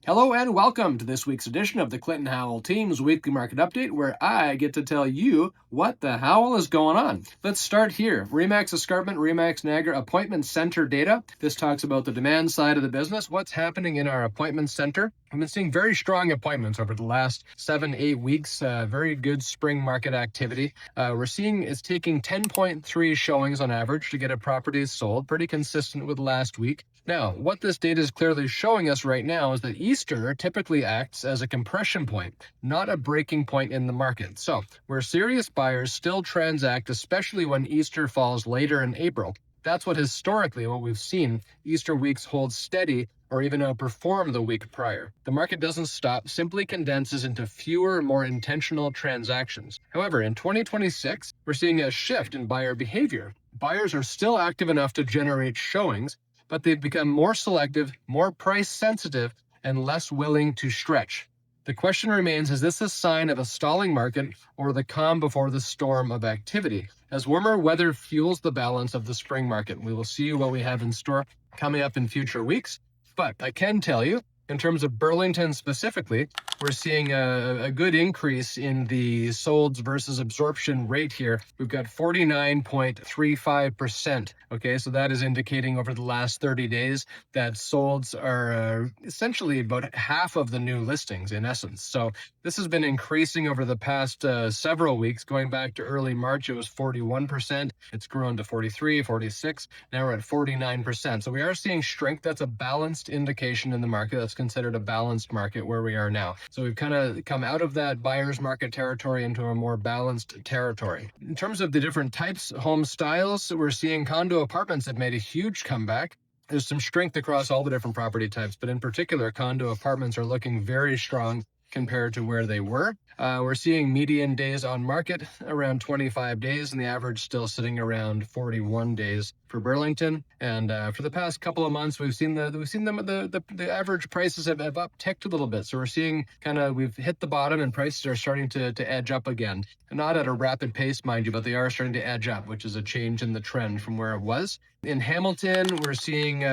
Hello and welcome to this week's edition of the Clinton Howell Team's Weekly Market Update, where I get to tell you what the Howell is going on. Let's start here. Remax Escarpment, Remax Niagara Appointment Center data. This talks about the demand side of the business, what's happening in our appointment center. I've been seeing very strong appointments over the last 7-8 weeks. Very good spring market activity. We're seeing it's taking 10.3 showings on average to get a property sold, pretty consistent with last week. Now, what this data is clearly showing us right now is that Easter typically acts as a compression point, not a breaking point in the market. So, where serious buyers still transact, especially when Easter falls later in April, that's what we've seen. Easter weeks hold steady or even outperform the week prior. The market doesn't stop, simply condenses into fewer, more intentional transactions. However, in 2026, we're seeing a shift in buyer behavior. Buyers are still active enough to generate showings, but they've become more selective, more price sensitive, and less willing to stretch. The question remains, is this a sign of a stalling market or the calm before the storm of activity? As warmer weather fuels the balance of the spring market, we will see what we have in store coming up in future weeks. But I can tell you, in terms of Burlington specifically, we're seeing a good increase in the solds versus absorption rate here. We've got 49.35%. Okay, so that is indicating over the last 30 days that solds are essentially about half of the new listings in essence. So this has been increasing over the past several weeks. Going back to early March, it was 41%. It's grown to 43, 46. Now we're at 49%. So we are seeing strength. That's a balanced indication in the market. That's considered a balanced market where we are now. So we've kind of come out of that buyer's market territory into a more balanced territory. In terms of the different types, home styles, we're seeing condo apartments have made a huge comeback. There's some strength across all the different property types, but in particular, condo apartments are looking very strong compared to where they were. We're seeing median days on market around 25 days, and the average still sitting around 41 days for Burlington. And for the past couple of months, we've seen the average prices have upticked a little bit. So we're seeing we've hit the bottom, and prices are starting to edge up again. Not at a rapid pace, mind you, but they are starting to edge up, which is a change in the trend from where it was. In Hamilton, we're seeing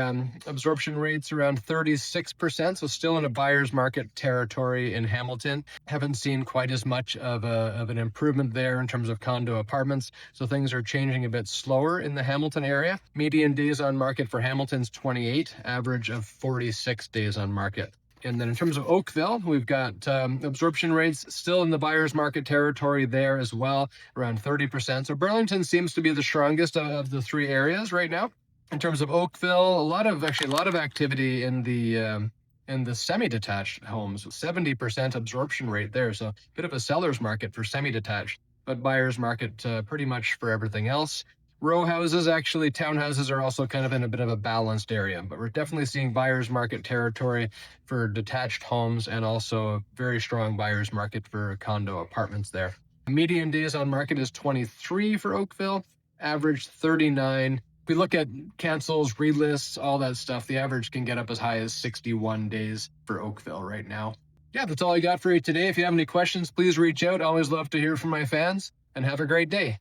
absorption rates around 36%, so still in a buyer's market territory in Hamilton. Haven't seen quite as much of an improvement there in terms of condo apartments, so things are changing a bit slower in the Hamilton area. Median days on market for Hamilton's 28, average of 46 days on market. And then in terms of Oakville, we've got absorption rates still in the buyer's market territory there as well, around 30%. So Burlington seems to be the strongest of the three areas right now. In terms of Oakville, a lot of activity in the semi-detached homes, 70% absorption rate there. So a bit of a seller's market for semi-detached, but buyer's market pretty much for everything else. Row houses, actually, townhouses are also kind of in a bit of a balanced area, but we're definitely seeing buyer's market territory for detached homes and also a very strong buyer's market for condo apartments there. Median days on market is 23 for Oakville, average 39. If we look at cancels, relists, all that stuff, the average can get up as high as 61 days for Oakville right now. Yeah, that's all I got for you today. If you have any questions, please reach out. Always love to hear from my fans, and have a great day.